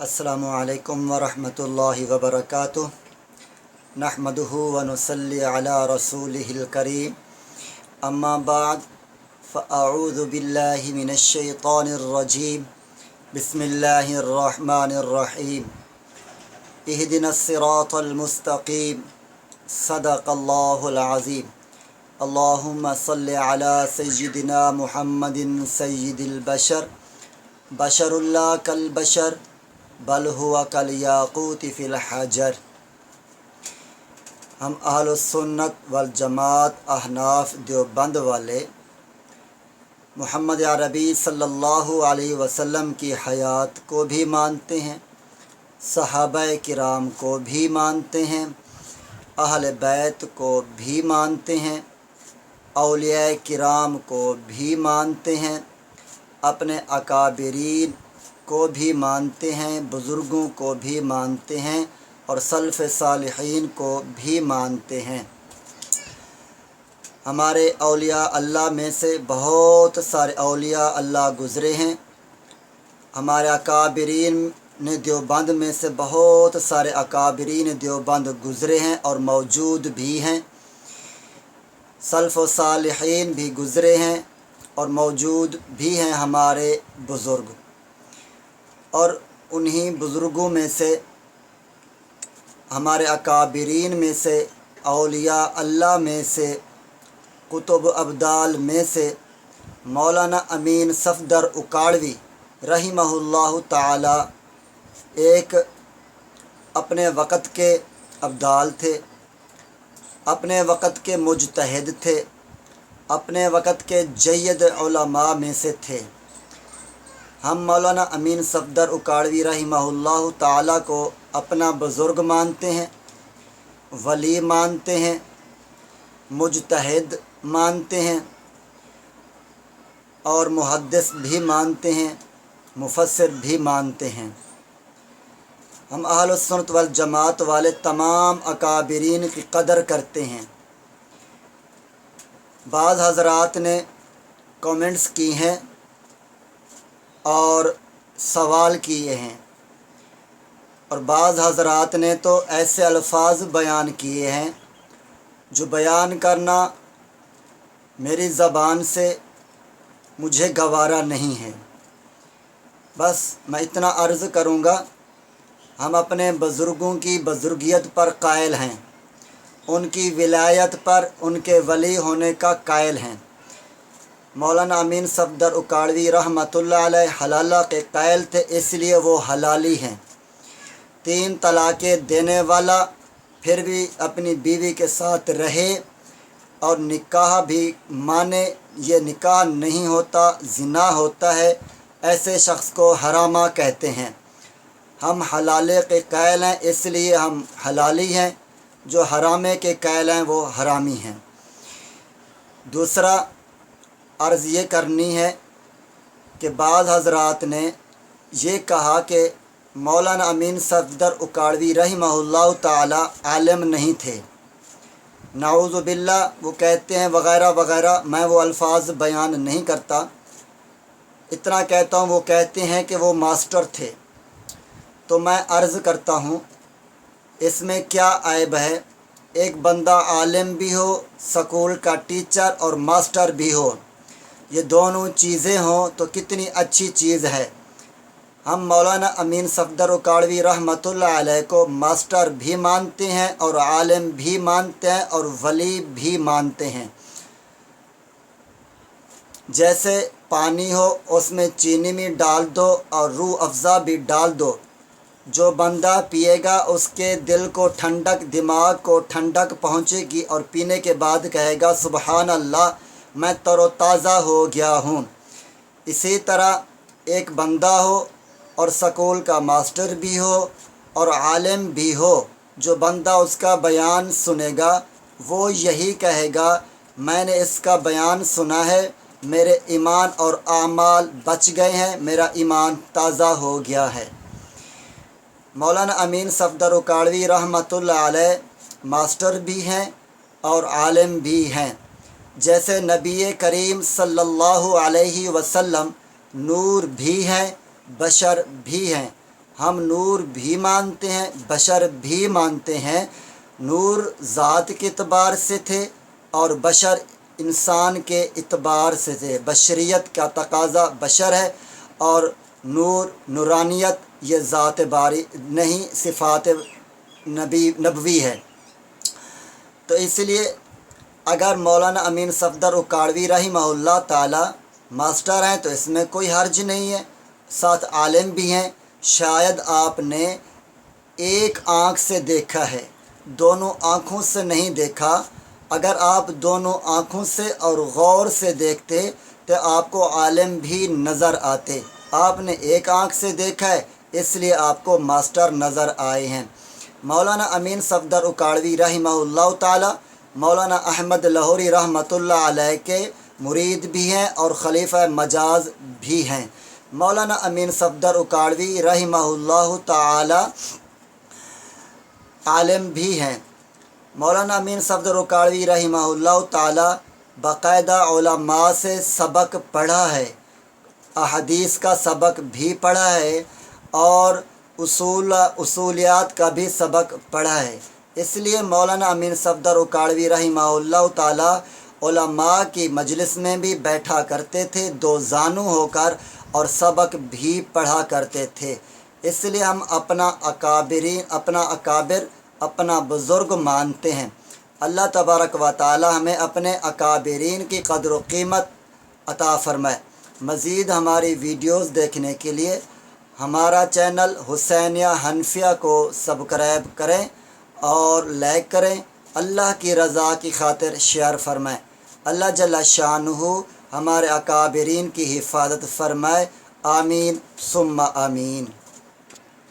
السلام علیکم ورحمۃ اللہ وبرکاتہ۔ نحمدہ ونصلی علی رسولہ الکریم، اما بعد فاعوذ باللہ من الشیطان الرجیم، بسم اللہ الرحمن الرحیم۔ اہدنا الصراط المستقیم، صدق اللہ العظیم۔ اللہم صلی علی سیدنا محمد سید البشر، بشر اللہ کالبشر بل ہوا کالیاقوت فی الحجر۔ ہم اہل السنت والجماعت احناف دیوبند والے محمد عربی صلی اللہ علیہ وسلم کی حیات کو بھی مانتے ہیں، صحابہ کرام کو بھی مانتے ہیں، اہل بیت کو بھی مانتے ہیں، اولیاء کرام کو بھی مانتے ہیں، اپنے اکابرین کو بھی مانتے ہیں، بزرگوں کو بھی مانتے ہیں اور سلف صالحین کو بھی مانتے ہیں۔ ہمارے اولیاء اللہ میں سے بہت سارے اولیاء اللہ گزرے ہیں۔ ہمارے اکابرین دیوبند میں سے بہت سارے اکابرین دیوبند گزرے ہیں اور موجود بھی ہیں۔ سلف و صالحین بھی گزرے ہیں اور موجود بھی ہیں ہمارے بزرگ، اور انہی بزرگوں میں سے ہمارے اکابرین میں سے اولیاء اللہ میں سے قطب ابدال میں سے مولانا امین صفدر اکاڑوی رحمہ اللہ تعالی ایک اپنے وقت کے ابدال تھے، اپنے وقت کے مجتہد تھے، اپنے وقت کے جید علماء میں سے تھے۔ ہم مولانا امین صفدر اکاڑوی رحمہ اللہ تعالیٰ کو اپنا بزرگ مانتے ہیں، ولی مانتے ہیں، مجتہد مانتے ہیں اور محدث بھی مانتے ہیں، مفسر بھی مانتے ہیں۔ ہم اہل السنت والجماعت والے تمام اکابرین کی قدر کرتے ہیں۔ بعض حضرات نے کومنٹس کی ہیں اور سوال کیے ہیں، اور بعض حضرات نے تو ایسے الفاظ بیان کیے ہیں جو بیان کرنا میری زبان سے مجھے گوارا نہیں ہے۔ بس میں اتنا عرض کروں گا، ہم اپنے بزرگوں کی بزرگیت پر قائل ہیں، ان کی ولایت پر، ان کے ولی ہونے کا قائل ہیں۔ مولانا امین صفدر اکاڑوی رحمۃ اللہ علیہ حلالہ کے قائل تھے، اس لیے وہ حلالی ہیں۔ 3 طلاقیں دینے والا پھر بھی اپنی بیوی کے ساتھ رہے اور نکاح بھی مانے، یہ نکاح نہیں ہوتا، زنا ہوتا ہے، ایسے شخص کو حرامہ کہتے ہیں۔ ہم حلالے کے قائل ہیں، اس لیے ہم حلالی ہیں، جو حرامے کے قائل ہیں وہ حرامی ہیں۔ دوسرا عرض یہ کرنی ہے کہ بعض حضرات نے یہ کہا کہ مولانا امین صفدر اکاڑوی رحمہ اللہ تعالی عالم نہیں تھے، نعوذ باللہ وہ کہتے ہیں وغیرہ وغیرہ، میں وہ الفاظ بیان نہیں کرتا، اتنا کہتا ہوں وہ کہتے ہیں کہ وہ ماسٹر تھے۔ تو میں عرض کرتا ہوں اس میں کیا عیب ہے؟ ایک بندہ عالم بھی ہو، سکول کا ٹیچر اور ماسٹر بھی ہو، یہ دونوں چیزیں ہوں تو کتنی اچھی چیز ہے۔ ہم مولانا امین صفدر اکاڑوی رحمۃ اللہ علیہ کو ماسٹر بھی مانتے ہیں اور عالم بھی مانتے ہیں اور ولی بھی مانتے ہیں۔ جیسے پانی ہو، اس میں چینی بھی ڈال دو اور روح افزا بھی ڈال دو، جو بندہ پیے گا اس کے دل کو ٹھنڈک، دماغ کو ٹھنڈک پہنچے گی اور پینے کے بعد کہے گا سبحان اللہ، میں تر و تازہ ہو گیا ہوں۔ اسی طرح ایک بندہ ہو اور سکول کا ماسٹر بھی ہو اور عالم بھی ہو، جو بندہ اس کا بیان سنے گا وہ یہی کہے گا میں نے اس کا بیان سنا ہے، میرے ایمان اور اعمال بچ گئے ہیں، میرا ایمان تازہ ہو گیا ہے۔ مولانا امین صفدر اکاڑوی رحمۃ اللہ علیہ ماسٹر بھی ہیں اور عالم بھی ہیں۔ جیسے نبی کریم صلی اللہ علیہ وسلم نور بھی ہیں، بشر بھی ہیں۔ ہم نور بھی مانتے ہیں، بشر بھی مانتے ہیں۔ نور ذات کے اعتبار سے تھے اور بشر انسان کے اعتبار سے تھے۔ بشریت کا تقاضا بشر ہے، اور نور، نورانیت یہ ذات باری نہیں، صفات نبوی ہے۔ تو اس لیے اگر مولانا امین صفدر اکاڑوی رحمہ اللہ تعالی ماسٹر ہیں تو اس میں کوئی حرج نہیں ہے، ساتھ عالم بھی ہیں۔ شاید آپ نے ایک آنکھ سے دیکھا ہے، دونوں آنکھوں سے نہیں دیکھا۔ اگر آپ دونوں آنکھوں سے اور غور سے دیکھتے تو آپ کو عالم بھی نظر آتے۔ آپ نے ایک آنکھ سے دیکھا ہے، اس لیے آپ کو ماسٹر نظر آئے ہیں۔ مولانا امین صفدر اکاڑوی رحمہ اللہ تعالی مولانا احمد لاہوری رحمۃ اللہ علیہ کے مرید بھی ہیں اور خلیفہ مجاز بھی ہیں۔ مولانا امین صفدر اکاڑوی رحمہ اللہ تعالی عالم بھی ہیں۔ مولانا امین صفدر اکاڑوی رحمہ اللہ تعالی باقاعدہ علماء سے سبق پڑھا ہے، احادیث کا سبق بھی پڑھا ہے اور اصولیات کا بھی سبق پڑھا ہے۔ اس لیے مولانا امین صفدر اکاڑوی رحمہ اللہ تعالی علماء کی مجلس میں بھی بیٹھا کرتے تھے، دو زانو ہو کر، اور سبق بھی پڑھا کرتے تھے۔ اس لیے ہم اپنا اکابر، اپنا بزرگ مانتے ہیں۔ اللہ تبارک و تعالی ہمیں اپنے اکابرین کی قدر و قیمت عطا فرمائے۔ مزید ہماری ویڈیوز دیکھنے کے لیے ہمارا چینل حسینیہ حنفیہ کو سبسکرائب کریں اور لائک کریں۔ اللہ کی رضا کی خاطر شیئر فرمائیں۔ اللہ جل شانہ ہمارے اکابرین کی حفاظت فرمائے۔ آمین ثم آمین۔